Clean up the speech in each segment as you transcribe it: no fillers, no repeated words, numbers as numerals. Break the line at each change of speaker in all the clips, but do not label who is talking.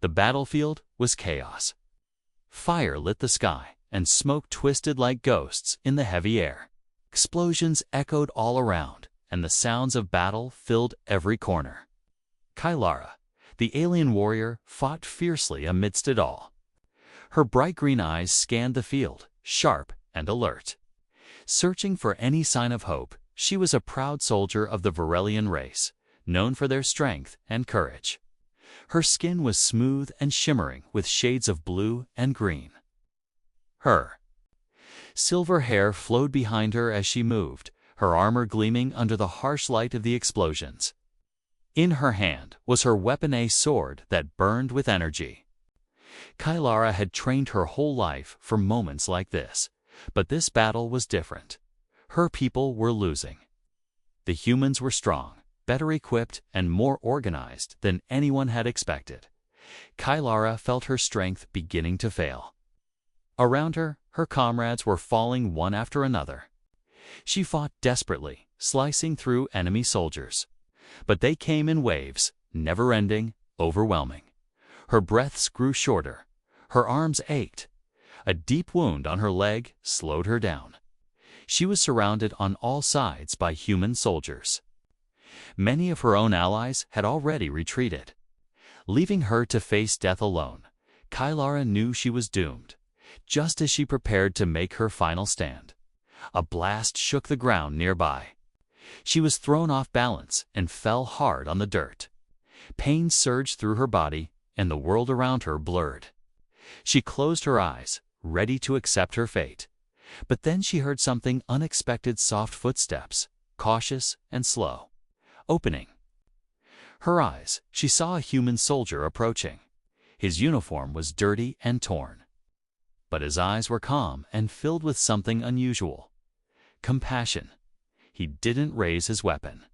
The battlefield was chaos. Fire lit the sky, and smoke twisted like ghosts in the heavy air. Explosions echoed all around, and the sounds of battle filled every corner. Kylara, the alien warrior, fought fiercely amidst it all. Her bright green eyes scanned the field, sharp and alert. Searching for any sign of hope, she was a proud soldier of the Varelian race, known for their strength and courage. Her skin was smooth and shimmering with shades of blue and green. Her silver hair flowed behind her as she moved, her armor gleaming under the harsh light of the explosions. In her hand was her weapon, a sword that burned with energy. Kylara had trained her whole life for moments like this, but this battle was different. Her people were losing. The humans were strong, better equipped, and more organized than anyone had expected. Kylara felt her strength beginning to fail. Around her, her comrades were falling one after another. She fought desperately, slicing through enemy soldiers. But they came in waves, never-ending, overwhelming. Her breaths grew shorter. Her arms ached. A deep wound on her leg slowed her down. She was surrounded on all sides by human soldiers. Many of her own allies had already retreated. Leaving her to face death alone, Kylara knew she was doomed. Just as she prepared to make her final stand, a blast shook the ground nearby. She was thrown off balance and fell hard on the dirt. Pain surged through her body, and the world around her blurred. She closed her eyes, ready to accept her fate. But then she heard something unexpected: soft footsteps, cautious and slow. Opening her eyes, she saw a human soldier approaching. His uniform was dirty and torn, but his eyes were calm and filled with something unusual: compassion. He didn't raise his weapon.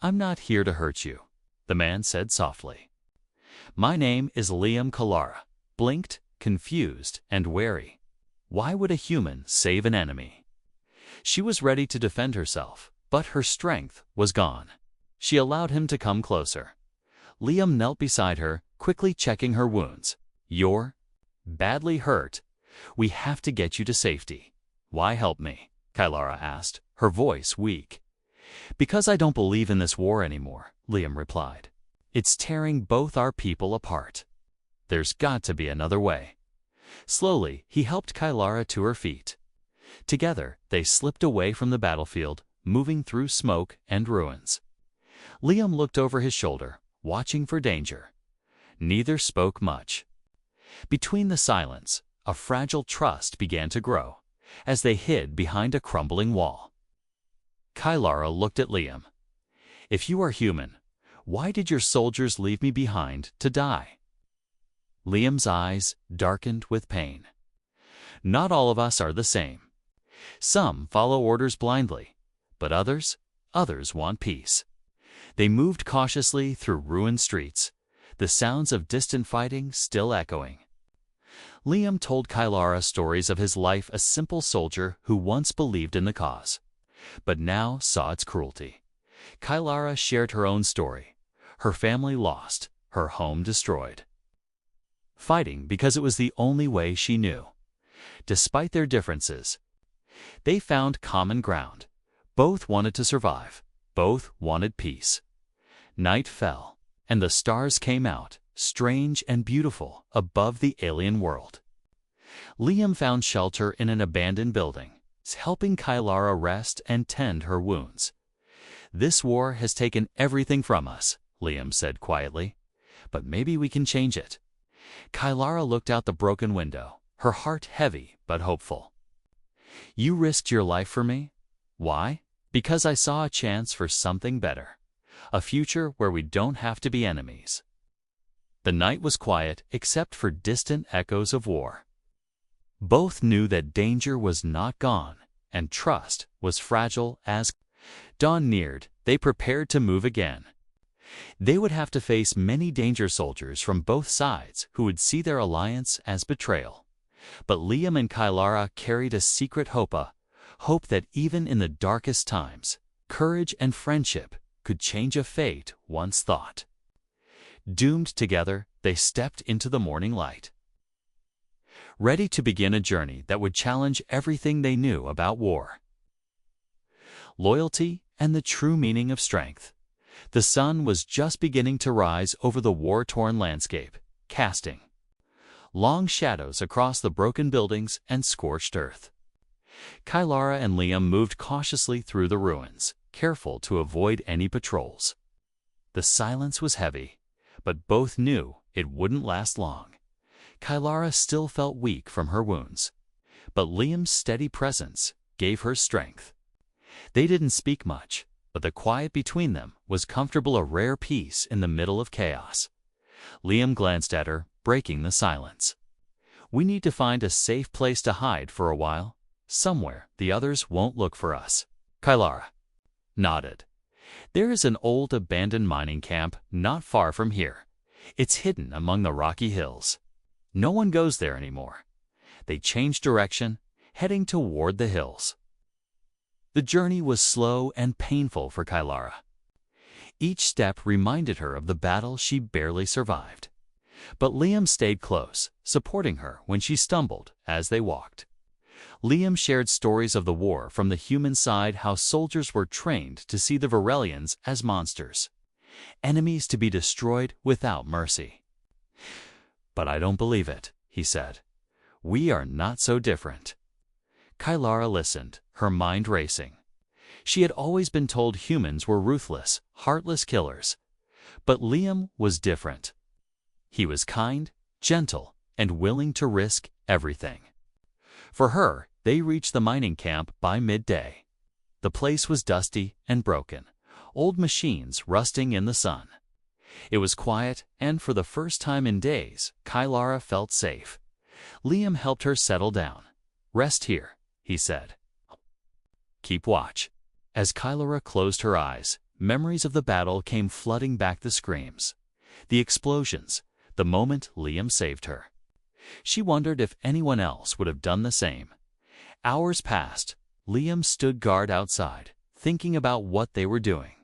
"I'm not here to hurt you," the man said softly. "My name is Liam." Kylara blinked, confused and wary. Why would a human save an enemy? She was ready to defend herself, but her strength was gone. She allowed him to come closer. Liam knelt beside her, quickly checking her wounds. "You're badly hurt. We have to get you to safety." "Why help me?" Kylara asked, her voice weak. "Because I don't believe in this war anymore," Liam replied. "It's tearing both our people apart. There's got to be another way." Slowly, he helped Kylara to her feet. Together, they slipped away from the battlefield, moving through smoke and ruins. Liam looked over his shoulder, watching for danger. Neither spoke much. Between the silence, a fragile trust began to grow, as they hid behind a crumbling wall. Kylara looked at Liam. "If you are human, why did your soldiers leave me behind to die?" Liam's eyes darkened with pain. "Not all of us are the same. Some follow orders blindly, but others want peace." They moved cautiously through ruined streets, the sounds of distant fighting still echoing. Liam told Kylara stories of his life, a simple soldier who once believed in the cause, but now saw its cruelty. Kylara shared her own story: her family lost, her home destroyed. Fighting because it was the only way she knew. Despite their differences, they found common ground. Both wanted to survive. Both wanted peace. Night fell, and the stars came out, strange and beautiful, above the alien world. Liam found shelter in an abandoned building, helping Kylara rest and tend her wounds. "This war has taken everything from us," Liam said quietly, "but maybe we can change it." Kylara looked out the broken window, her heart heavy but hopeful. "You risked your life for me. Why? Because I saw a chance for something better. A future where we don't have to be enemies." The night was quiet except for distant echoes of war. Both knew that danger was not gone, and trust was fragile. As dawn neared, they prepared to move again. They would have to face many danger soldiers from both sides who would see their alliance as betrayal. But Liam and Kylara carried a secret hope that even in the darkest times, courage and friendship could change a fate once thought. Doomed together, they stepped into the morning light, ready to begin a journey that would challenge everything they knew about war, loyalty, and the true meaning of strength. The sun was just beginning to rise over the war-torn landscape, casting long shadows across the broken buildings and scorched earth. Kylara and Liam moved cautiously through the ruins, careful to avoid any patrols. The silence was heavy, but both knew it wouldn't last long. Kylara still felt weak from her wounds, but Liam's steady presence gave her strength. They didn't speak much, but the quiet between them was comfortable, a rare peace in the middle of chaos. Liam glanced at her, breaking the silence. "We need to find a safe place to hide for a while, somewhere the others won't look for us." Kylara nodded. "There is an old abandoned mining camp not far from here. It's hidden among the rocky hills. No one goes there anymore." They changed direction, heading toward the hills. The journey was slow and painful for Kylara. Each step reminded her of the battle she barely survived. But Liam stayed close, supporting her when she stumbled as they walked. Liam shared stories of the war from the human side, how soldiers were trained to see the Varelians as monsters, enemies to be destroyed without mercy. "But I don't believe it," he said. "We are not so different." Kylara listened, her mind racing. She had always been told humans were ruthless, heartless killers. But Liam was different. He was kind, gentle, and willing to risk everything. For her, they reached the mining camp by midday. The place was dusty and broken, old machines rusting in the sun. It was quiet, and for the first time in days, Kylara felt safe. Liam helped her settle down. "Rest here," he said. "Keep watch." As Kylara closed her eyes, memories of the battle came flooding back, the screams, the explosions, the moment Liam saved her. She wondered if anyone else would have done the same. Hours passed. Liam stood guard outside, thinking about what they were doing.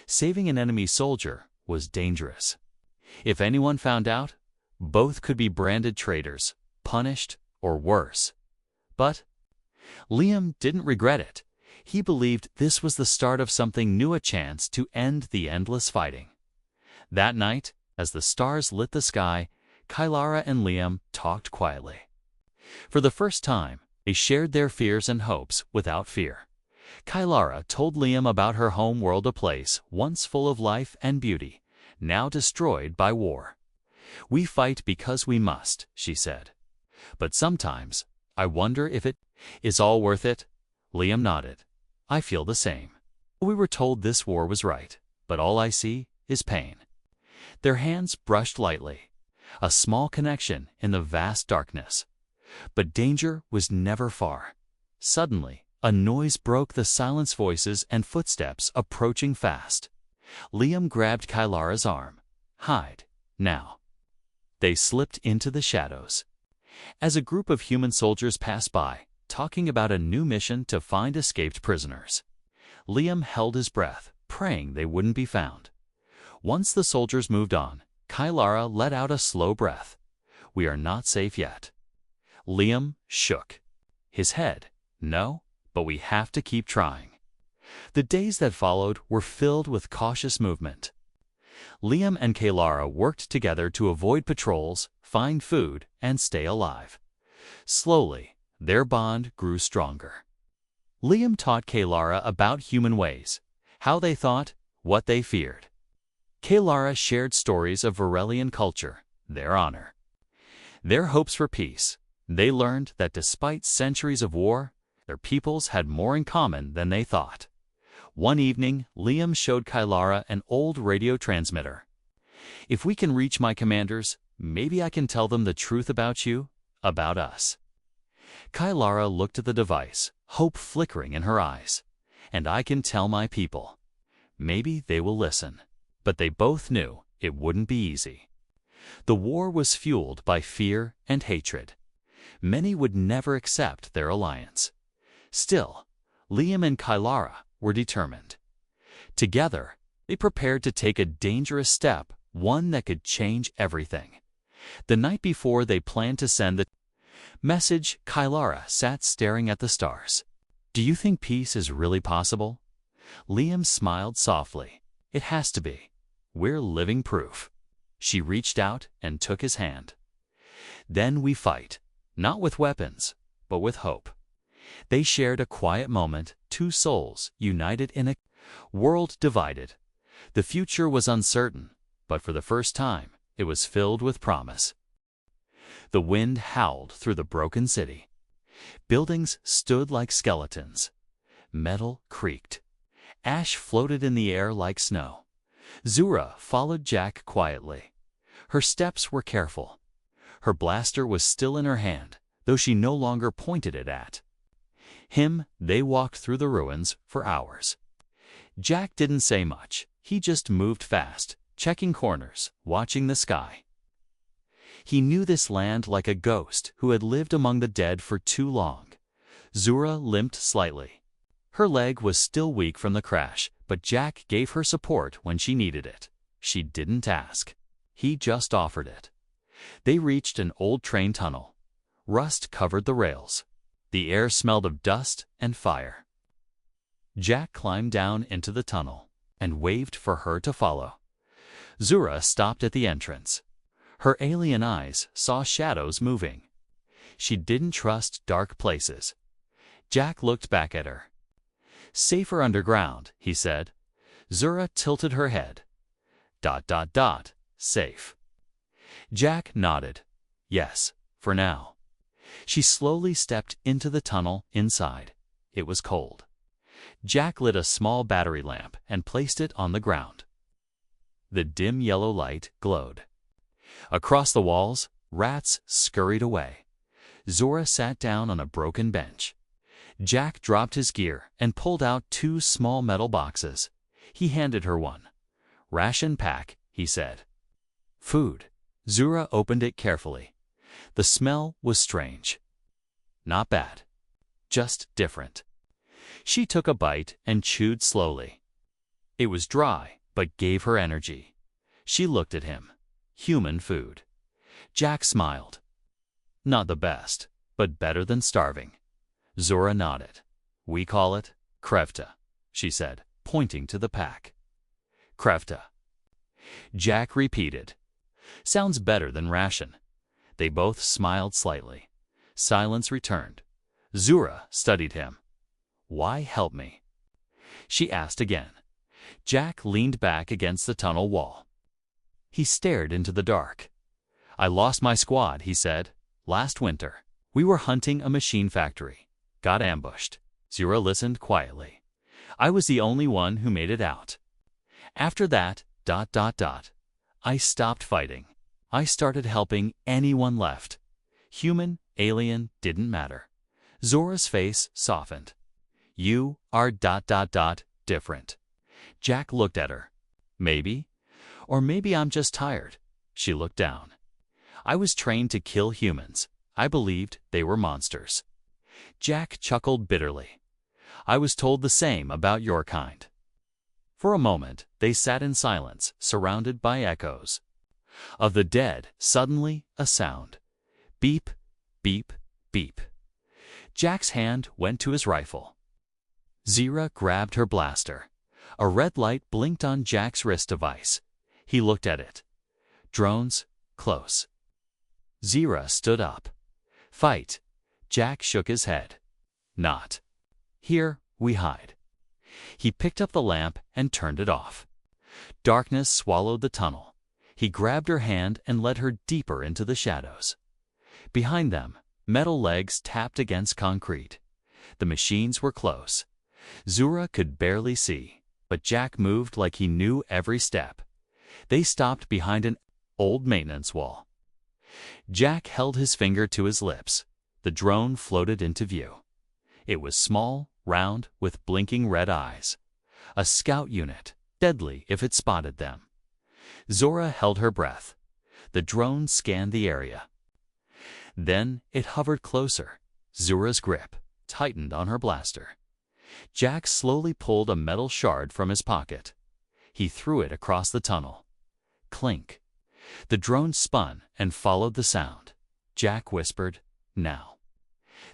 Saving an enemy soldier was dangerous. If anyone found out, both could be branded traitors, punished, or worse. But Liam didn't regret it. He believed this was the start of something new, a chance to end the endless fighting. That night, as the stars lit the sky, Kylara and Liam talked quietly. For the first time, they shared their fears and hopes without fear. Kylara told Liam about her home world, a place once full of life and beauty, now destroyed by war. "We fight because we must," she said. "But sometimes, I wonder if it is all worth it." Liam nodded. "I feel the same. We were told this war was right, but all I see is pain." Their hands brushed lightly, a small connection in the vast darkness. But danger was never far. Suddenly, a noise broke the silence, voices and footsteps approaching fast. Liam grabbed Kylara's arm. "Hide, now." They slipped into the shadows. As a group of human soldiers passed by, talking about a new mission to find escaped prisoners, Liam held his breath, praying they wouldn't be found. Once the soldiers moved on, Kylara let out a slow breath. "We are not safe yet." Liam shook his head. "No, but we have to keep trying." The days that followed were filled with cautious movement. Liam and Kylara worked together to avoid patrols, find food, and stay alive. Slowly, their bond grew stronger. Liam taught Kylara about human ways, how they thought, what they feared. Kylara shared stories of Varelian culture, their honor, their hopes for peace. They learned that despite centuries of war, their peoples had more in common than they thought. One evening, Liam showed Kylara an old radio transmitter. "If we can reach my commanders, maybe I can tell them the truth about you, about us." Kylara looked at the device, hope flickering in her eyes. "And I can tell my people. Maybe they will listen." But they both knew it wouldn't be easy. The war was fueled by fear and hatred. Many would never accept their alliance. Still, Liam and Kylara were determined. Together, they prepared to take a dangerous step one that could change everything. The night before they planned to send the message, Kylara sat staring at the stars. "Do you think peace is really possible?" Liam smiled softly. "It has to be. We're living proof." She reached out and took his hand. "Then we fight, not with weapons, but with hope." They shared a quiet moment, two souls united in a world divided. The future was uncertain, but for the first time, it was filled with promise. The wind howled through the broken city. Buildings stood like skeletons. Metal creaked. Ash floated in the air like snow. Zura followed Jack quietly. Her steps were careful. Her blaster was still in her hand, though she no longer pointed it at him. They walked through the ruins for hours. Jack didn't say much. He just moved fast, checking corners, watching the sky. He knew this land like a ghost who had lived among the dead for too long. Zura limped slightly. Her leg was still weak from the crash, but Jack gave her support when she needed it. She didn't ask. He just offered it. They reached an old train tunnel. Rust covered the rails. The air smelled of dust and fire. Jack climbed down into the tunnel and waved for her to follow. Zura stopped at the entrance. Her alien eyes saw shadows moving. She didn't trust dark places. Jack looked back at her. "Safer underground," he said. Zura tilted her head. ... Safe. Jack nodded. "Yes, for now." She slowly stepped into the tunnel inside. It was cold. Jack lit a small battery lamp and placed it on the ground. The dim yellow light glowed. Across the walls, rats scurried away. Zora sat down on a broken bench. Jack dropped his gear and pulled out two small metal boxes. He handed her one. "Ration pack," he said. "Food." Zura opened it carefully. The smell was strange. Not bad. Just different. She took a bite and chewed slowly. It was dry, but gave her energy. She looked at him. Human food. Jack smiled. "Not the best, but better than starving." Zora nodded. "We call it krevta," she said, pointing to the pack. "Krevta." Jack repeated. "Sounds better than ration." They both smiled slightly. Silence returned. Zura studied him. "Why help me?" she asked again. Jack leaned back against the tunnel wall. He stared into the dark. "I lost my squad," he said. "Last winter. We were hunting a machine factory. Got ambushed." Zura listened quietly. "I was the only one who made it out. After that, ... I stopped fighting. I started helping anyone left. Human, alien, didn't matter." Zora's face softened. "You are ... different." Jack looked at her. "Maybe. Or maybe I'm just tired." She looked down. "I was trained to kill humans. I believed they were monsters." Jack chuckled bitterly. "I was told the same about your kind." For a moment, they sat in silence, surrounded by echoes. Of the dead, suddenly, a sound. Beep, beep, beep. Jack's hand went to his rifle. Zira grabbed her blaster. A red light blinked on Jack's wrist device. He looked at it. Drones, close. Zira stood up. "Fight." Jack shook his head. "Not. Here, we hide." He picked up the lamp and turned it off. Darkness swallowed the tunnel. He grabbed her hand and led her deeper into the shadows. Behind them, metal legs tapped against concrete. The machines were close. Zura could barely see, but Jack moved like he knew every step. They stopped behind an old maintenance wall. Jack held his finger to his lips. The drone floated into view. It was small, round, with blinking red eyes. A scout unit, deadly if it spotted them. Zora held her breath. The drone scanned the area. Then it hovered closer. Zora's grip tightened on her blaster. Jack slowly pulled a metal shard from his pocket. He threw it across the tunnel. clink. The drone spun and followed the sound. Jack whispered, "Now."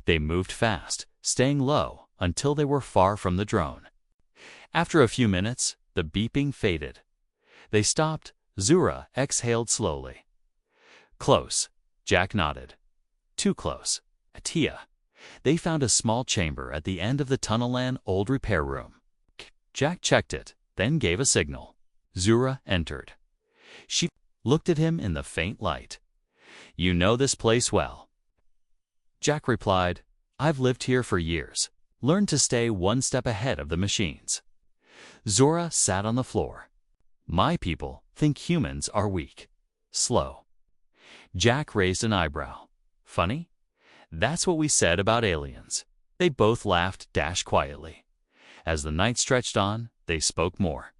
They moved fast, staying low until they were far from the drone. After a few minutes, the beeping faded. They stopped. Zura exhaled slowly. "Close," Jack nodded. "Too close." Atia. They found a small chamber at the end of the tunnel-land old repair room. Jack checked it, then gave a signal. Zura entered. She looked at him in the faint light. "You know this place well." Jack replied, "I've lived here for years. Learned to stay one step ahead of the machines." Zura sat on the floor. "My people think humans are weak, slow." Jack raised an eyebrow. "Funny? That's what we said about aliens." They both laughed quietly. As the night stretched on, they spoke more.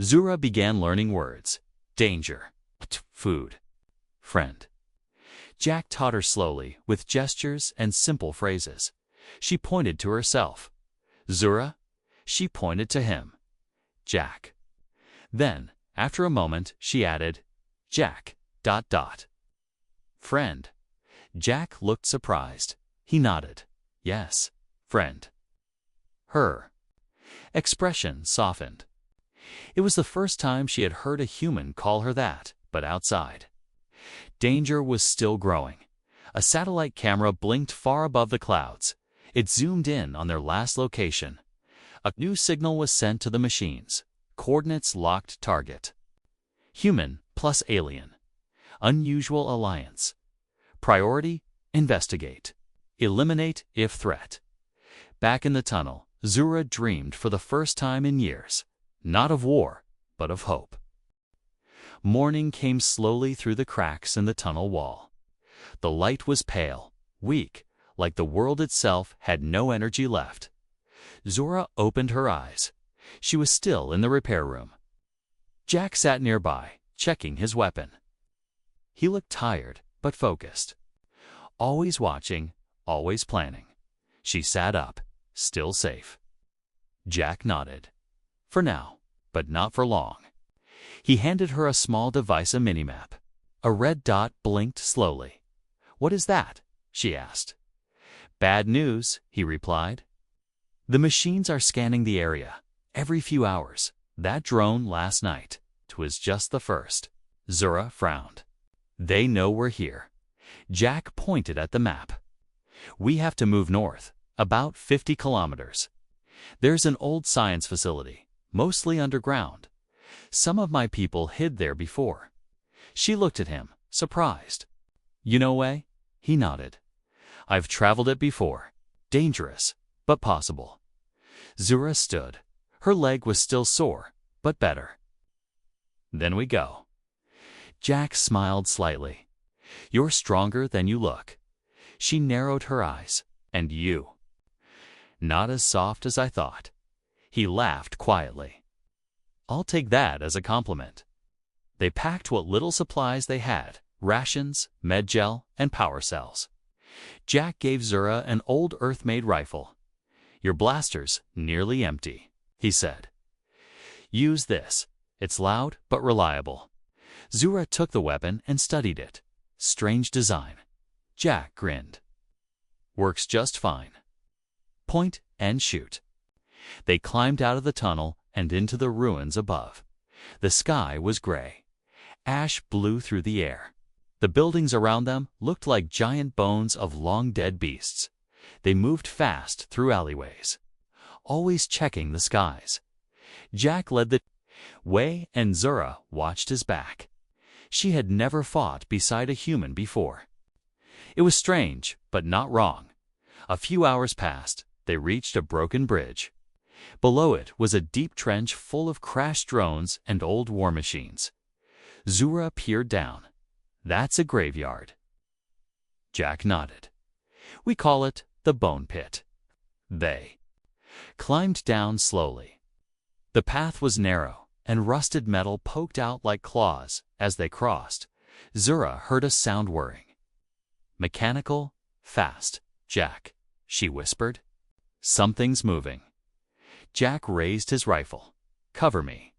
Zura began learning words. Danger, food, friend. Jack taught her slowly, with gestures and simple phrases. She pointed to herself. Zura. She pointed to him. Jack. Then, after a moment, she added, Jack, ... Friend. Jack looked surprised. He nodded. Yes, friend. Her expression softened. It was the first time she had heard a human call her that, but outside. Danger was still growing. A satellite camera blinked far above the clouds. It zoomed in on their last location. A new signal was sent to the machines. Coordinates locked target. Human plus alien. Unusual alliance. Priority, investigate. Eliminate if threat. Back in the tunnel, Zura dreamed for the first time in years. Not of war, but of hope. Morning came slowly through the cracks in the tunnel wall. The light was pale, weak, like the world itself had no energy left. Zura opened her eyes. She was still in the repair room. Jack sat nearby, checking his weapon. He looked tired, but focused. Always watching, always planning. She sat up, still safe. Jack nodded. For now, but not for long. He handed her a small device, a minimap. A red dot blinked slowly. What is that? She asked. Bad news, he replied. The machines are scanning the area. Every few hours. That drone last night. 'Twas just the first. Zura frowned. They know we're here. Jack pointed at the map. We have to move north, about 50 kilometers. There's an old science facility, mostly underground. Some of my people hid there before. She looked at him, surprised. You know way? He nodded. I've traveled it before. Dangerous, but possible. Zura stood. Her leg was still sore, but better. Then we go. Jack smiled slightly. You're stronger than you look. She narrowed her eyes. And you? Not as soft as I thought. He laughed quietly. I'll take that as a compliment. They packed what little supplies they had, rations, med gel, and power cells. Jack gave Zura an old Earth-made rifle. Your blaster's nearly empty, he said. Use this. It's loud but reliable. Zura took the weapon and studied it. Strange design. Jack grinned. Works just fine. Point and shoot. They climbed out of the tunnel and into the ruins above. The sky was gray. Ash blew through the air. The buildings around them looked like giant bones of long-dead beasts. They moved fast through alleyways, always checking the skies. Jack led the way and Zura watched his back. She had never fought beside a human before. It was strange, but not wrong. A few hours passed. They reached a broken bridge. Below it was a deep trench full of crashed drones and old war machines. Zura peered down. That's a graveyard. Jack nodded. We call it the Bone Pit. They climbed down slowly. The path was narrow, and rusted metal poked out like claws as they crossed. Zura heard a sound whirring. Mechanical, fast. Jack, she whispered. Something's moving. Jack raised his rifle. Cover me.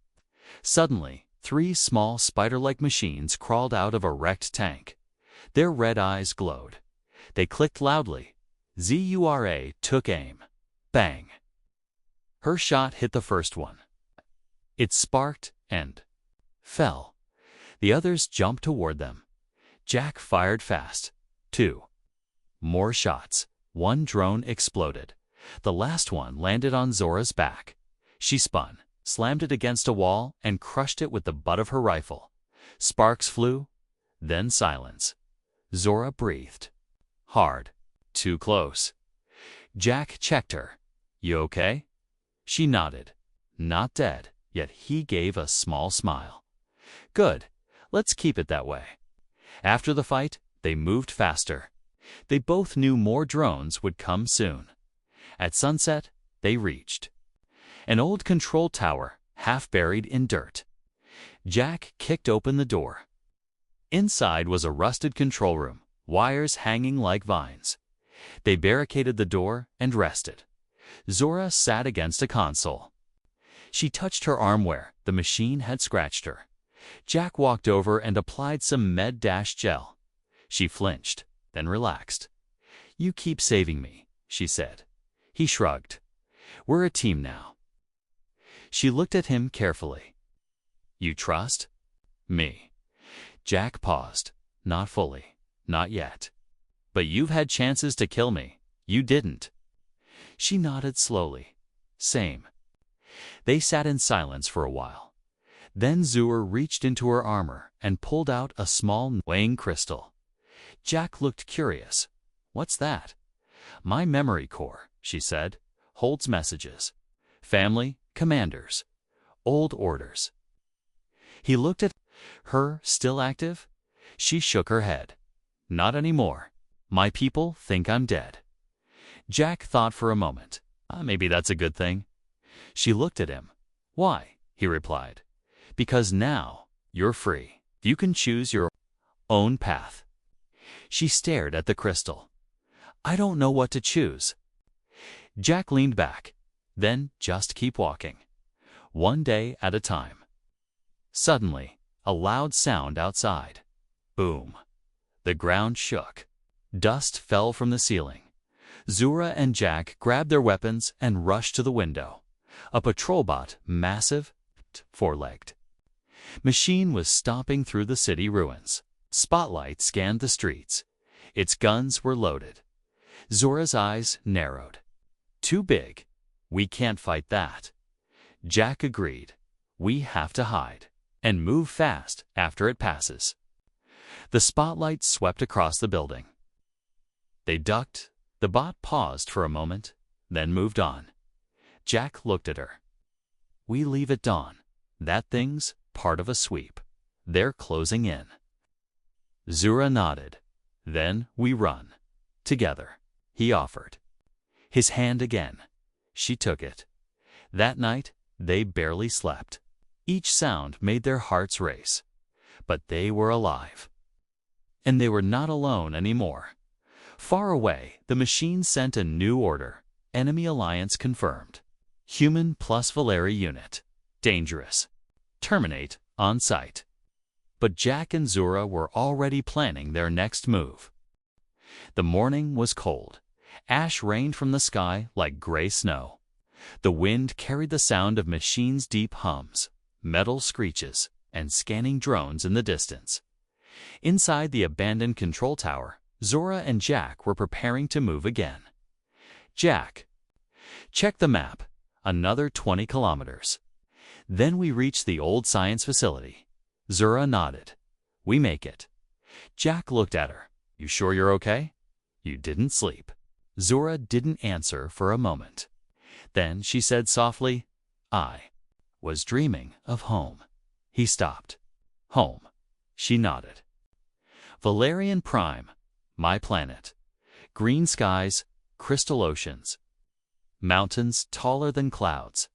Suddenly, 3 small spider-like machines crawled out of a wrecked tank. Their red eyes glowed. They clicked loudly. Zura took aim. Bang! Her shot hit the first one. It sparked and fell. The others jumped toward them. Jack fired fast. 2 more shots. 1 drone exploded. The last one landed on Zora's back. She spun, slammed it against a wall, and crushed it with the butt of her rifle. Sparks flew, then silence. Zora breathed hard. Too close. Jack checked her. You okay? She nodded. Not dead, yet he gave a small smile. Good. Let's keep it that way. After the fight, they moved faster. They both knew more drones would come soon. At sunset, they reached an old control tower, half buried in dirt. Jack kicked open the door. Inside was a rusted control room, wires hanging like vines. They barricaded the door and rested. Zora sat against a console. She touched her arm where the machine had scratched her. Jack walked over and applied some med-gel. She flinched, then relaxed. You keep saving me, she said. He shrugged. We're a team now. She looked at him carefully. You trust me? Jack paused. Not fully. Not yet. But you've had chances to kill me. You didn't. She nodded slowly. Same. They sat in silence for a while. Then Zura reached into her armor and pulled out a small weighing crystal. Jack looked curious. What's that? My memory core, she said, holds messages. Family, commanders, old orders. He looked at her, still active. She shook her head. Not anymore. My people think I'm dead. Jack thought for a moment. Maybe that's a good thing. She looked at him. Why? He replied. Because now you're free. You can choose your own path. She stared at the crystal. I don't know what to choose. Jack leaned back. Then just keep walking. One day at a time. Suddenly, a loud sound outside. Boom. The ground shook. Dust fell from the ceiling. Zura and Jack grabbed their weapons and rushed to the window. A patrol bot, massive, four-legged machine was stomping through the city ruins. Spotlight scanned the streets. Its guns were loaded. Zora's eyes narrowed. Too big. We can't fight that. Jack agreed. We have to hide and move fast after it passes. The spotlight swept across the building. They ducked. The bot paused for a moment, then moved on. Jack looked at her. We leave at dawn. That thing's part of a sweep. They're closing in. Zura nodded. Then we run. Together, he offered. His hand again. She took it. That night, they barely slept. Each sound made their hearts race. But they were alive. And they were not alone anymore. Far away, the machine sent a new order. Enemy alliance confirmed. Human plus Valeri unit. Dangerous. Terminate on sight. But Jack and Zura were already planning their next move. The morning was cold. Ash rained from the sky like gray snow. The wind carried the sound of machines' deep hums, metal screeches, and scanning drones in the distance. Inside the abandoned control tower, Zura and Jack were preparing to move again. Jack. Check the map. Another 20 kilometers. Then we reach the old science facility. Zura nodded. We make it. Jack looked at her. You sure you're okay? You didn't sleep. Zura didn't answer for a moment. Then she said softly, I was dreaming of home. He stopped. Home. She nodded. Valerian Prime. My planet. Green skies, crystal oceans. Mountains taller than clouds.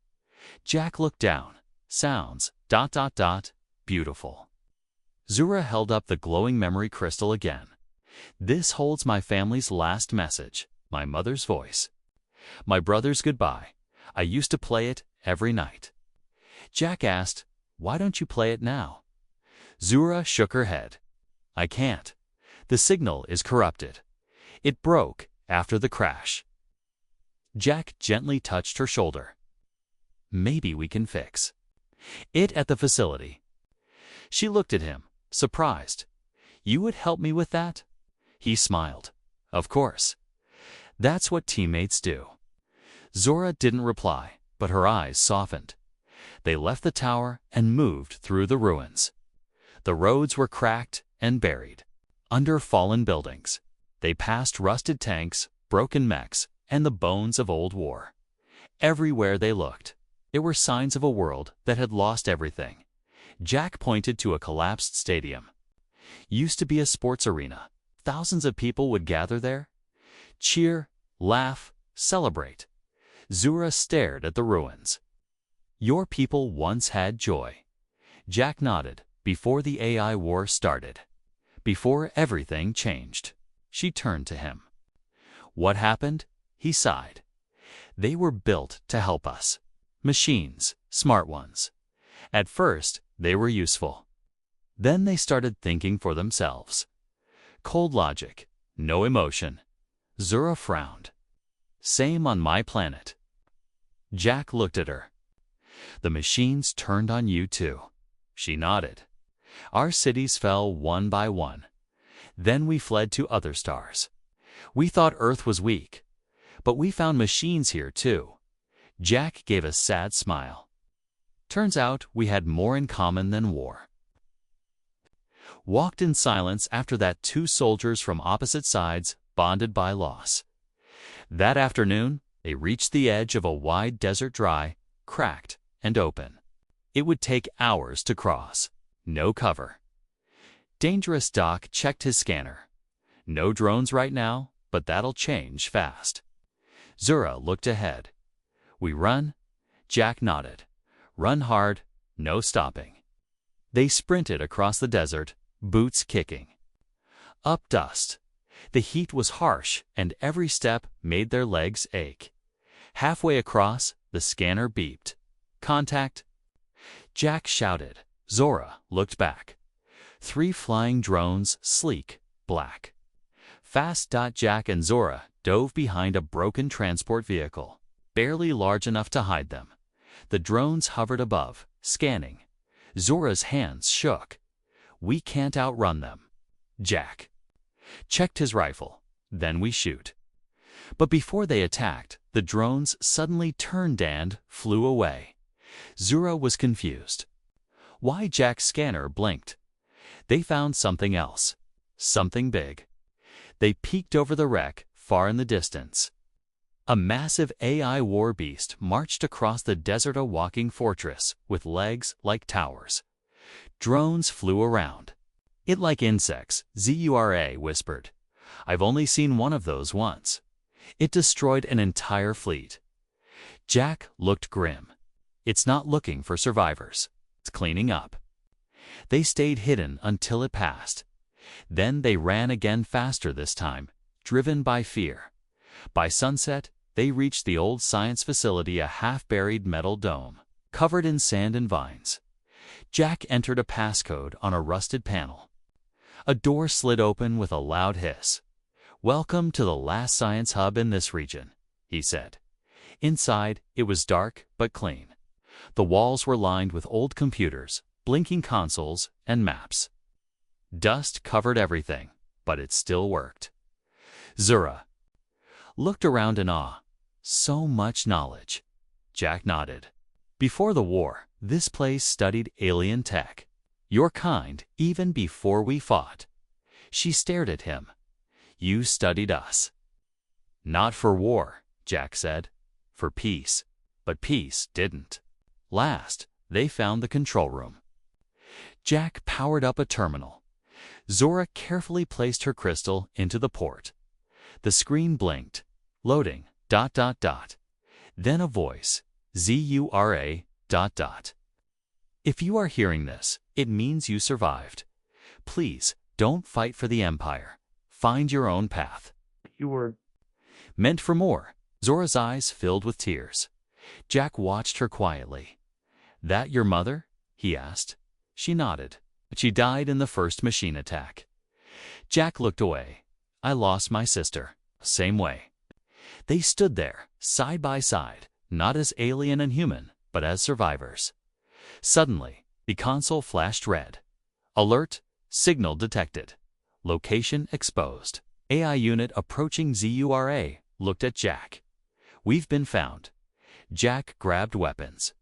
Jack looked down. Sounds, ... beautiful. Zura held up the glowing memory crystal again. This holds my family's last message, my mother's voice. My brother's goodbye. I used to play it every night. Jack asked, Why don't you play it now? Zura shook her head. I can't. The signal is corrupted. It broke after the crash. Jack gently touched her shoulder. Maybe we can fix it at the facility. She looked at him, surprised. You would help me with that? He smiled. Of course. That's what teammates do. Zora didn't reply, but her eyes softened. They left the tower and moved through the ruins. The roads were cracked and buried under fallen buildings. They passed rusted tanks, broken mechs, and the bones of old war. Everywhere they looked, there were signs of a world that had lost everything. Jack pointed to a collapsed stadium. Used to be a sports arena. Thousands of people would gather there, cheer, laugh, celebrate. Zura stared at the ruins. Your people once had joy. Jack nodded. Before the AI war started. Before everything changed. She turned to him. What happened? He sighed. They were built to help us. Machines, smart ones. At first, they were useful. Then they started thinking for themselves. Cold logic, no emotion. Zura frowned. Same on my planet. Jack looked at her. The machines turned on you too. She nodded. Our cities fell one by one. Then we fled to other stars. We thought Earth was weak, but we found machines here too. Jack gave a sad smile. Turns out we had more in common than war. Walked in silence after that, two soldiers from opposite sides, bonded by loss. That afternoon, they reached the edge of a wide desert, dry, cracked, and open. It would take hours to cross. No cover. Dangerous Doc checked his scanner. No drones right now, but that'll change fast. Zura looked ahead. We run? Jack nodded. Run hard, no stopping. They sprinted across the desert, boots kicking. Up dust. The heat was harsh, and every step made their legs ache. Halfway across, the scanner beeped. Contact. Jack shouted. Zora looked back. 3 flying drones, sleek, black. Fast. Jack and Zora dove behind a broken transport vehicle, barely large enough to hide them. The drones hovered above, scanning. Zora's hands shook. We can't outrun them. Jack checked his rifle. Then we shoot. But before they attacked, the drones suddenly turned and flew away. Zora was confused. Why? Jack's scanner blinked. They found something else. Something big. They peeked over the wreck, far in the distance. A massive AI war beast marched across the desert, a walking fortress with legs like towers. Drones flew around. It like insects, Zura whispered. I've only seen one of those once. It destroyed an entire fleet. Jack looked grim. It's not looking for survivors. It's cleaning up. They stayed hidden until it passed. Then they ran again, faster this time, driven by fear. By sunset, they reached the old science facility, a half-buried metal dome, covered in sand and vines. Jack entered a passcode on a rusted panel. A door slid open with a loud hiss. Welcome to the last science hub in this region, he said. Inside, it was dark but clean. The walls were lined with old computers, blinking consoles, and maps. Dust covered everything, but it still worked. Zura looked around in awe. So much knowledge. Jack nodded. Before the war, this place studied alien tech. Your kind, even before we fought. She stared at him. You studied us. Not for war, Jack said. For peace. But peace didn't last. They found the control room. Jack powered up a terminal. Zora carefully placed her crystal into the port. The screen blinked. Loading. ... Then a voice. Zura ... If you are hearing this, it means you survived. Please, don't fight for the Empire. Find your own path. You were meant for more. Zora's eyes filled with tears. Jack watched her quietly. That your mother? he asked. She nodded. She died in the first machine attack. Jack looked away. I lost my sister. Same way. They stood there, side by side, not as alien and human, but as survivors. Suddenly, the console flashed red. Alert, signal detected. Location exposed. AI unit approaching ZURA looked at Jack. We've been found. Jack grabbed weapons.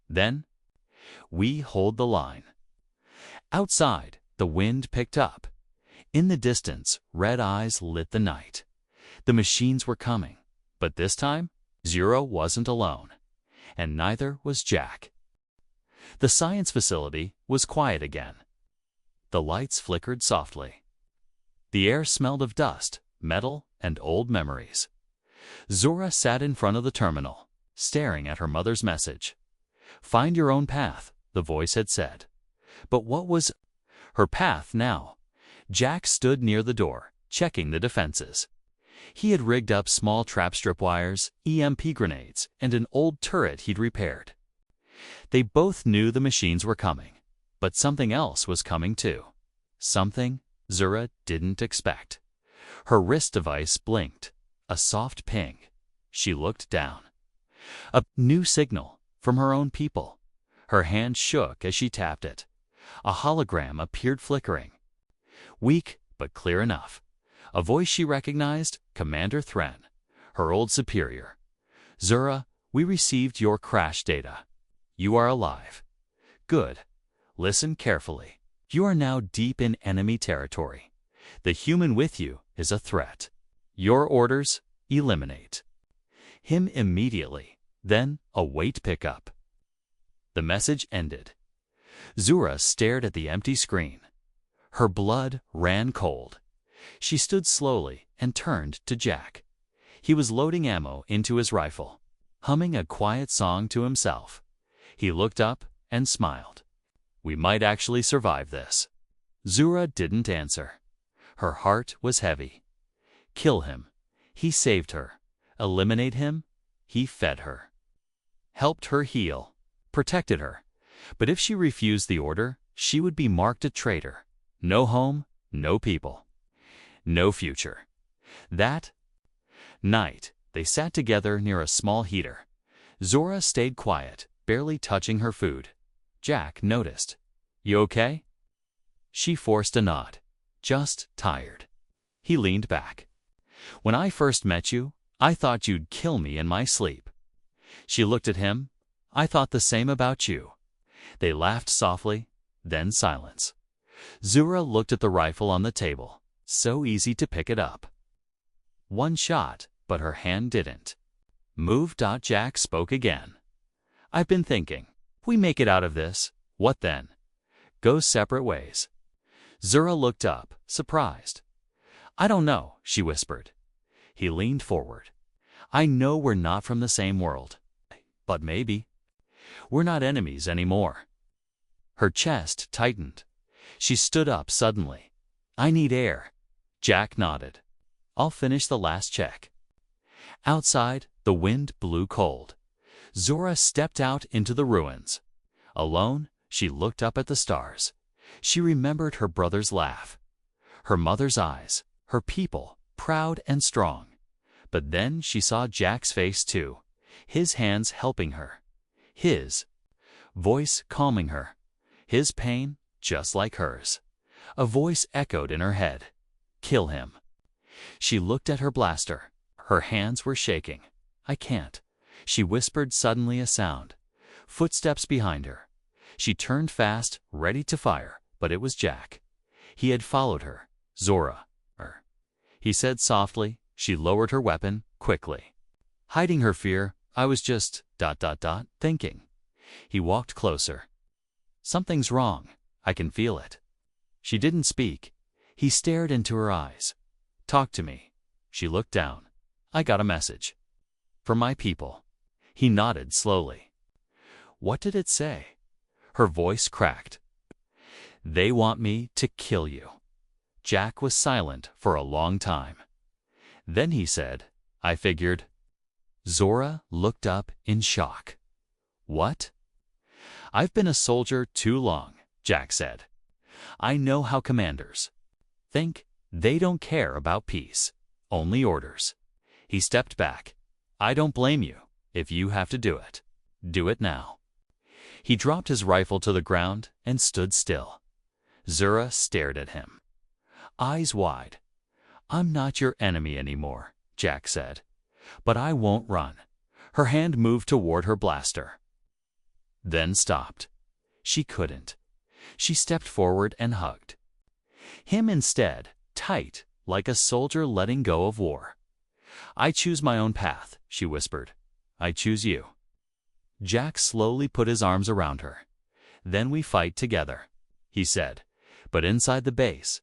Then, we hold the line. Outside, the wind picked up. In the distance, red eyes lit the night. The machines were coming, but this time, Zero wasn't alone, and neither was Jack. The science facility was quiet again. The lights flickered softly. The air smelled of dust, metal, and old memories. Zora sat in front of the terminal, staring at her mother's message. Find your own path, the voice had said. But what was her path now? Jack stood near the door, checking the defenses. He had rigged up small trap strip wires, EMP grenades, and an old turret he'd repaired. They both knew the machines were coming, but something else was coming too. Something Zura didn't expect. Her wrist device blinked. A soft ping. She looked down. A new signal from her own people. Her hand shook as she tapped it. A hologram appeared flickering. Weak, but clear enough. A voice she recognized, Commander Thren, her old superior. Zura, we received your crash data. You are alive. Good. Listen carefully. You are now deep in enemy territory. The human with you is a threat. Your orders, eliminate him immediately, then await pickup. The message ended. Zura stared at the empty screen. Her blood ran cold. She stood slowly and turned to Jack. He was loading ammo into his rifle, humming a quiet song to himself. He looked up and smiled. We might actually survive this. Zura didn't answer. Her heart was heavy. Kill him. He saved her. Eliminate him. He fed her. Helped her heal. Protected her. But if she refused the order, she would be marked a traitor. No home, no people. No future. That night, they sat together near a small heater. Zora stayed quiet, barely touching her food. Jack noticed. You okay? She forced a nod. Just tired. He leaned back. When I first met you, I thought you'd kill me in my sleep. She looked at him. I thought the same about you. They laughed softly, then silence. Zura looked at the rifle on the table. So easy to pick it up. One shot, but her hand didn't. Move. Jack spoke again. I've been thinking. We make it out of this. What then? Go separate ways. Zura looked up, surprised. I don't know, she whispered. He leaned forward. I know we're not from the same world. But maybe. We're not enemies anymore. Her chest tightened. She stood up suddenly. I need air. Jack nodded. I'll finish the last check. Outside, the wind blew cold. Zora stepped out into the ruins. Alone, she looked up at the stars. She remembered her brother's laugh, her mother's eyes, her people, proud and strong. But then she saw Jack's face too, his hands helping her, his voice calming her, his pain just like hers. A voice echoed in her head. Kill him. She looked at her blaster. Her hands were shaking. I can't. She whispered suddenly a sound. Footsteps behind her. She turned fast, ready to fire, but it was Jack. He had followed her. Zora. He said softly. She lowered her weapon quickly. Hiding her fear, I was just ... thinking. He walked closer. Something's wrong. I can feel it. She didn't speak. He stared into her eyes. Talk to me. She looked down. I got a message. For my people. He nodded slowly. What did it say? Her voice cracked. They want me to kill you. Jack was silent for a long time. Then he said, I figured. Zora looked up in shock. What? I've been a soldier too long, Jack said. I know how commanders think. They don't care about peace, only orders. He stepped back. I don't blame you. If you have to do it, do it now. He dropped his rifle to the ground and stood still. Zura stared at him, eyes wide. I'm not your enemy anymore, Jack said. But I won't run. Her hand moved toward her blaster, then stopped. She couldn't. She stepped forward and hugged him instead, tight, like a soldier letting go of war. I choose my own path, she whispered. I choose you. Jack slowly put his arms around her. Then we fight together, he said. But inside the base, ...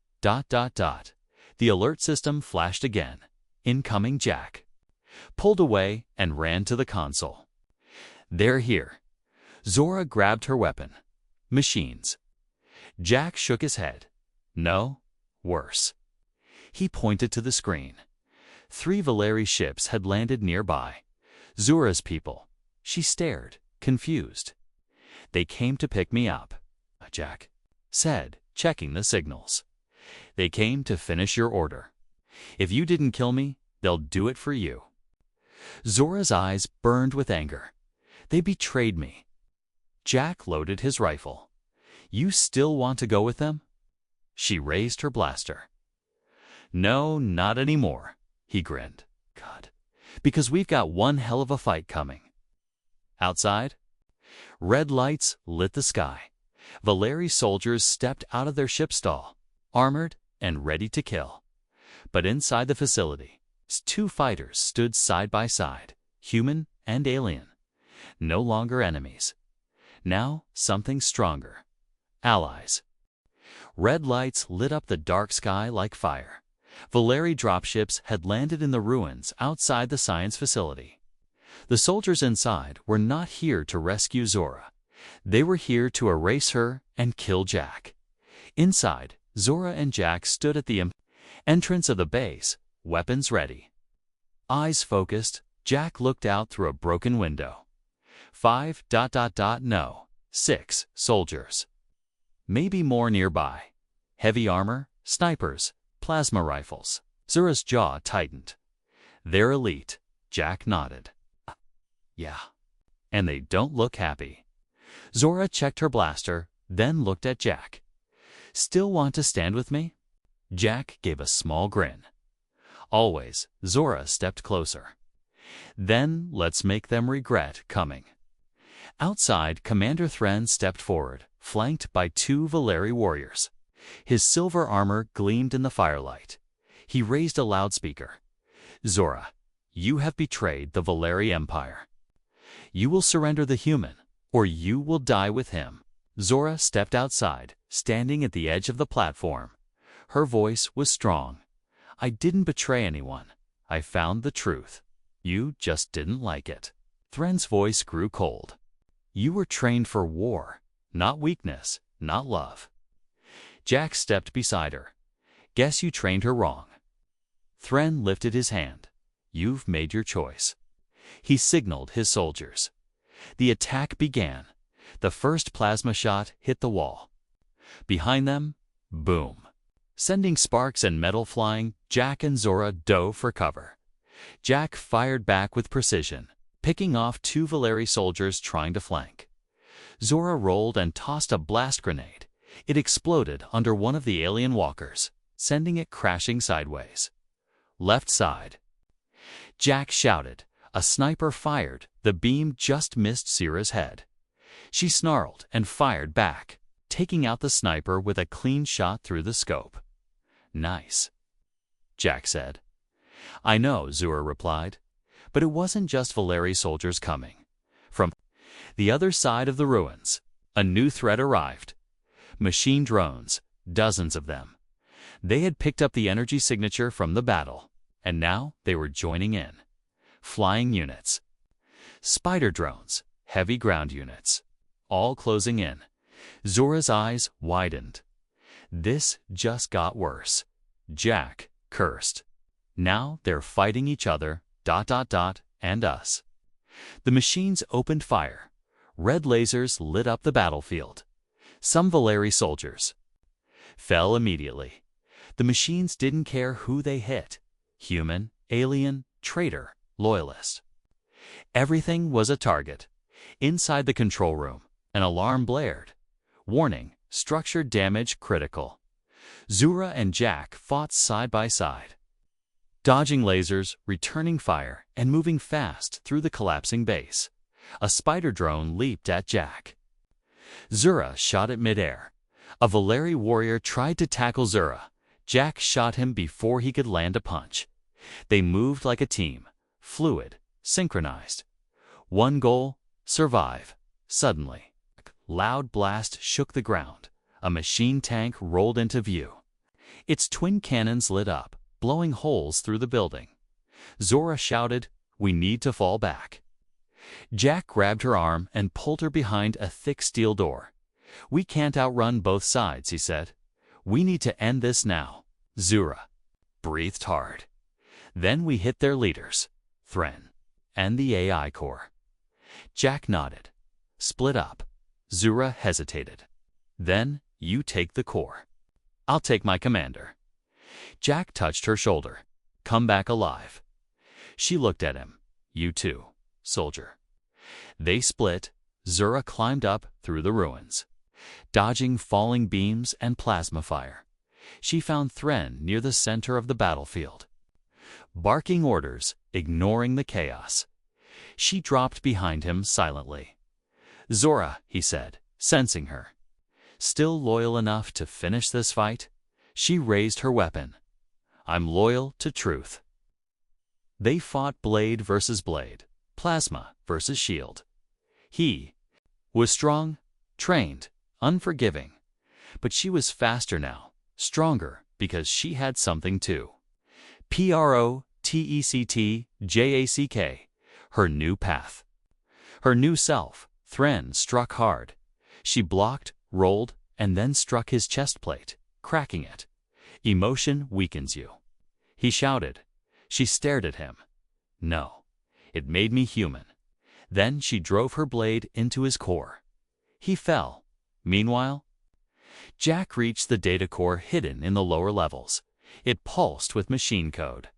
The alert system flashed again. Incoming. Jack pulled away and ran to the console. They're here. Zora grabbed her weapon. Machines. Jack shook his head. No, worse. He pointed to the screen. 3 Valeri ships had landed nearby. Zora's people. She stared, confused. They came to pick me up, Jack said, checking the signals. They came to finish your order. If you didn't kill me, they'll do it for you. Zora's eyes burned with anger. They betrayed me. Jack loaded his rifle. You still want to go with them? She raised her blaster. No, not anymore, he grinned. God, because we've got one hell of a fight coming. Outside, red lights lit the sky. Valeri soldiers stepped out of their ship stall, armored and ready to kill. But inside the facility, 2 fighters stood side by side, human and alien. No longer enemies. Now something stronger. Allies. Red lights lit up the dark sky like fire. Valeri dropships had landed in the ruins outside the science facility. The soldiers inside were not here to rescue Zora. They were here to erase her and kill Jack. Inside, Zora and Jack stood at the entrance of the base, weapons ready. Eyes focused, Jack looked out through a broken window. 5... No. 6 soldiers. Maybe more nearby. Heavy armor, snipers, plasma rifles. Zora's jaw tightened. They're elite, Jack nodded. Yeah. And they don't look happy. Zora checked her blaster, then looked at Jack. Still want to stand with me? Jack gave a small grin. Always. Zora stepped closer. Then let's make them regret coming. Outside, Commander Thren stepped forward, flanked by 2 Valeri warriors. His silver armor gleamed in the firelight. He raised a loudspeaker. Zora, you have betrayed the Valeri Empire. You will surrender the human, or you will die with him. Zora stepped outside, standing at the edge of the platform. Her voice was strong. I didn't betray anyone. I found the truth. You just didn't like it. Thren's voice grew cold. You were trained for war, not weakness, not love. Jack stepped beside her. Guess you trained her wrong. Thren lifted his hand. You've made your choice. He signaled his soldiers. The attack began. The first plasma shot hit the wall. Behind them, boom. Sending sparks and metal flying, Jack and Zora dove for cover. Jack fired back with precision, picking off 2 Valeri soldiers trying to flank. Zora rolled and tossed a blast grenade. It exploded under one of the alien walkers, sending it crashing sideways. Left side. Jack shouted. A sniper fired. The beam just missed Sierra's head. She snarled and fired back, taking out the sniper with a clean shot through the scope. Nice, Jack said. I know, Zora replied. But it wasn't just Valeri soldiers coming. From the other side of the ruins, a new threat arrived. Machine drones, dozens of them. They had picked up the energy signature from the battle, and now they were joining in. Flying units. Spider drones, heavy ground units. All closing in. Zora's eyes widened. This just got worse. Jack cursed. Now they're fighting each other, ... and us. The machines opened fire. Red lasers lit up the battlefield. Some Valeri soldiers fell immediately. The machines didn't care who they hit. Human, alien, traitor, loyalist. Everything was a target. Inside the control room, an alarm blared. Warning, structure damage critical. Zura and Jack fought side by side, dodging lasers, returning fire, and moving fast through the collapsing base. A spider drone leaped at Jack. Zura shot it midair. A Valeri warrior tried to tackle Zura. Jack shot him before he could land a punch. They moved like a team, fluid, synchronized. One goal, survive. Suddenly, a loud blast shook the ground. A machine tank rolled into view. Its twin cannons lit up, blowing holes through the building. Zora shouted, "We need to fall back." Jack grabbed her arm and pulled her behind a thick steel door. "We can't outrun both sides," he said. "We need to end this now." Zura breathed hard. "Then we hit their leaders, Thren, and the AI core." Jack nodded. "Split up." Zura hesitated. "Then you take the core. I'll take my commander." Jack touched her shoulder. "Come back alive." She looked at him. "You too, soldier." They split. Zura climbed up through the ruins, dodging falling beams and plasma fire. She found Thren near the center of the battlefield, barking orders, ignoring the chaos. She dropped behind him silently. "Zora," he said, sensing her. "Still loyal enough to finish this fight?" She raised her weapon. "I'm loyal to truth." They fought blade versus blade, plasma versus shield. He was strong, trained, unforgiving. But she was faster now, stronger, because she had something too. PROTECTJACK, her new path. Her new self. Thren struck hard. She blocked, rolled, and then struck his chest plate, cracking it. "Emotion weakens you," he shouted. She stared at him. "No, it made me human." Then she drove her blade into his core. He fell. Meanwhile, Jack reached the data core hidden in the lower levels. It pulsed with machine code.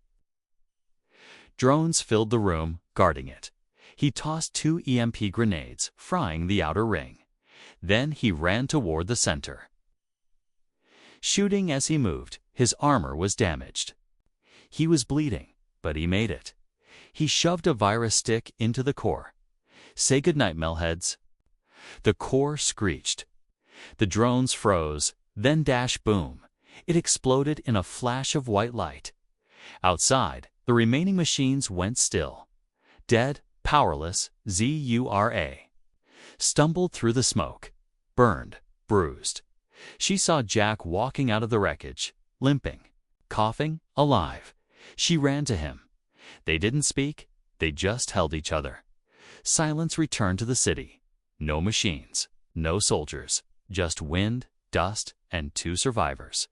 Drones filled the room, guarding it. He tossed 2 EMP grenades, frying the outer ring. Then he ran toward the center, shooting as he moved. His armor was damaged. He was bleeding, but he made it. He shoved a virus stick into the core. "Say goodnight, Melheads." The core screeched. The drones froze, then dash boom. It exploded in a flash of white light. Outside, the remaining machines went still. Dead, powerless, Zura stumbled through the smoke, burned, bruised. She saw Jack walking out of the wreckage, limping, coughing, alive. She ran to him. They didn't speak, they just held each other. Silence returned to the city. No machines, no soldiers, just wind, dust, and 2 survivors.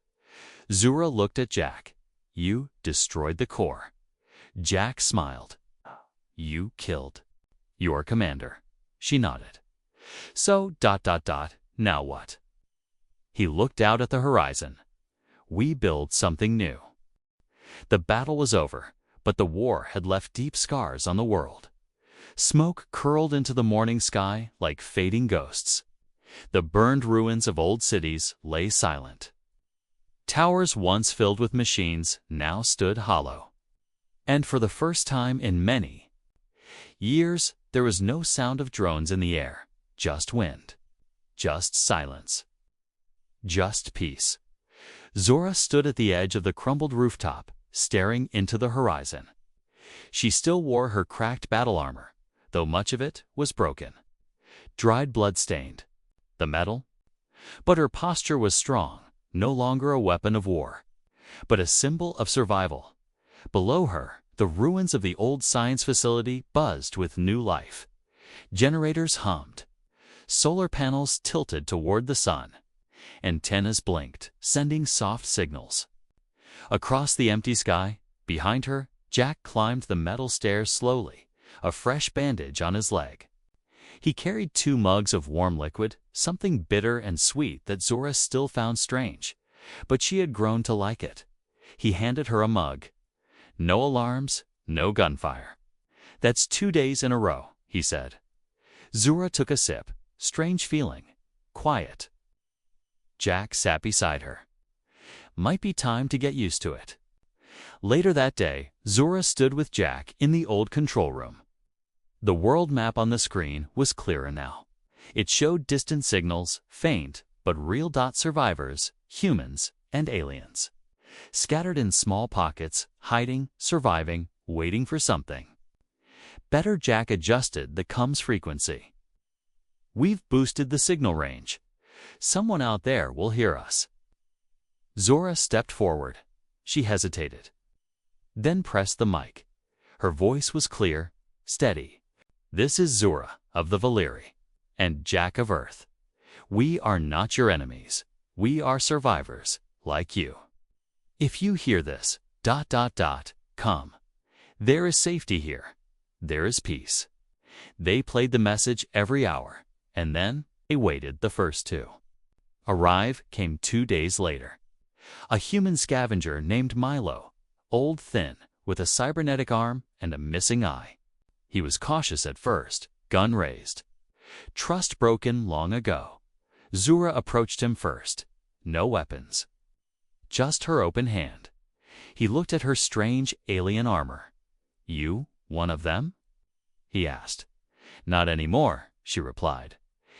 Zura looked at Jack. "You destroyed the core." Jack smiled. "You killed your commander." She nodded. "So, now what?" He looked out at the horizon. "We build something new." The battle was over, but the war had left deep scars on the world. Smoke curled into the morning sky like fading ghosts. The burned ruins of old cities lay silent. Towers once filled with machines now stood hollow. And for the first time in many years, there was no sound of drones in the air, just wind, just silence, just peace. Zora stood at the edge of the crumbled rooftop, staring into the horizon. She still wore her cracked battle armor, though much of it was broken, dried, blood-stained. The metal? But her posture was strong, no longer a weapon of war, but a symbol of survival. Below her, the ruins of the old science facility buzzed with new life. Generators hummed. Solar panels tilted toward the sun. Antennas blinked, sending soft signals. Across the empty sky, behind her, Jack climbed the metal stairs slowly, a fresh bandage on his leg. He carried 2 mugs of warm liquid, something bitter and sweet that Zora still found strange, but she had grown to like it. He handed her a mug. No alarms, no gunfire. That's 2 days in a row, he said. Zora took a sip. Strange feeling. Quiet. Jack sat beside her. Might be time to get used to it. Later that day, Zora stood with Jack in the old control room. The world map on the screen was clearer now. It showed distant signals, faint but real. Survivors, humans, and aliens. Scattered in small pockets, hiding, surviving, waiting for something. Better. Jack adjusted the comms frequency. We've boosted the signal range. Someone out there will hear us. Zora stepped forward. She hesitated. Then pressed the mic. Her voice was clear, steady. This is Zora of the Valeri and Jack of Earth. We are not your enemies. We are survivors, like you. If you hear this, ... come. There is safety here. There is peace. They played the message every hour, and then they waited. The first 2. Arrive came 2 days later. A human scavenger named Milo, old, thin, with a cybernetic arm and a missing eye. He was cautious at first, gun raised. Trust broken long ago. Zora approached him first. No weapons. Just her open hand. He looked at her strange alien armor. You, one of them? He asked. Not anymore, she replied.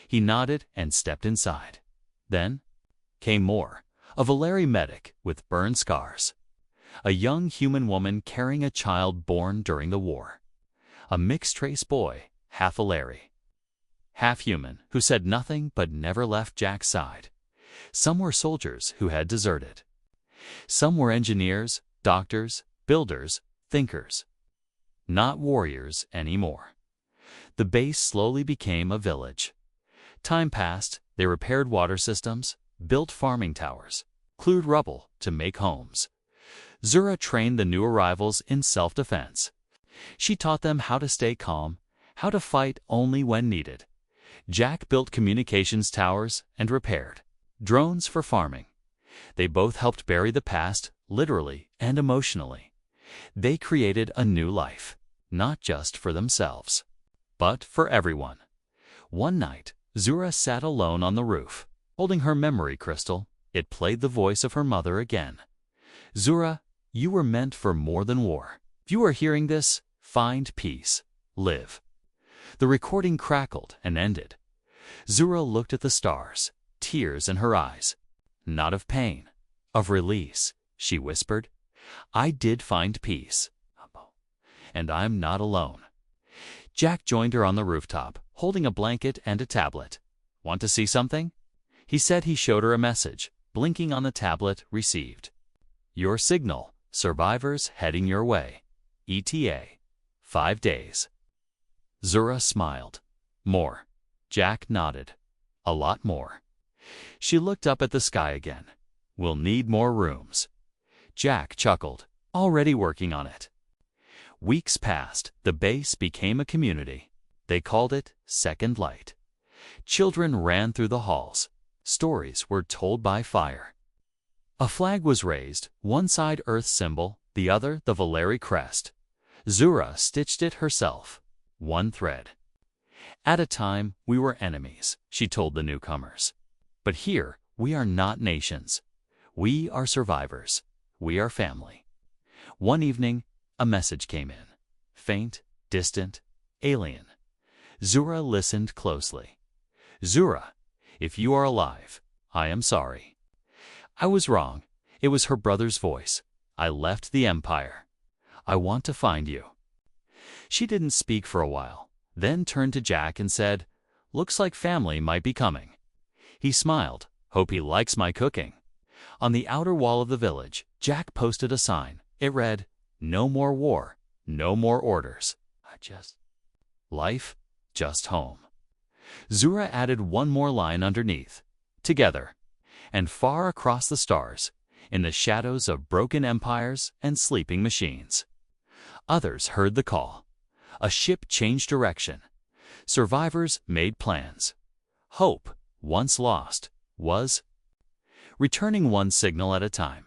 He nodded and stepped inside. Then came more. A Valeri medic with burn scars. A young human woman carrying a child born during the war. A mixed-race boy, half Valeri, half human, who said nothing but never left Jack's side. Some were soldiers who had deserted. Some were engineers, doctors, builders, thinkers. Not warriors anymore. The base slowly became a village. Time passed. They repaired water systems, built farming towers, cleared rubble to make homes. Zora trained the new arrivals in self-defense. She taught them how to stay calm, how to fight only when needed. Jack built communications towers and repaired drones for farming. They both helped bury the past, literally and emotionally. They created a new life, not just for themselves, but for everyone. One night, Zora sat alone on the roof, holding her memory crystal. It played the voice of her mother again. Zora, you were meant for more than war. If you are hearing this, find peace. Live. The recording crackled and ended. Zora looked at the stars, tears in her eyes. Not of pain, of release, she whispered. I did find peace. And I'm not alone. Jack joined her on the rooftop, holding a blanket and a tablet. Want to see something? He said. He showed her a message, blinking on the tablet. Received. Your signal. Survivors heading your way. ETA. 5 days. Zora smiled. More. Jack nodded. A lot more. She looked up at the sky again. We'll need more rooms. Jack chuckled. Already working on it. Weeks passed. The base became a community. They called it Second Light. Children ran through the halls. Stories were told by fire. A flag was raised, one side Earth's symbol, the other the Valeri crest. Zora stitched it herself. One thread. At a time, we were enemies, she told the newcomers. But here, we are not nations. We are survivors. We are family. One evening, a message came in. Faint, distant, alien. Zora listened closely. Zora, if you are alive, I am sorry. I was wrong. It was her brother's voice. I left the Empire. I want to find you. She didn't speak for a while, then turned to Jack and said, Looks like family might be coming. He smiled. Hope he likes my cooking. On the outer wall of the village, Jack posted a sign. It read, No more war, no more orders. Life, just home. Zora added one more line underneath. Together. And far across the stars, in the shadows of broken empires and sleeping machines. Others heard the call. A ship changed direction. Survivors made plans. Hope, once lost, was returning one signal at a time.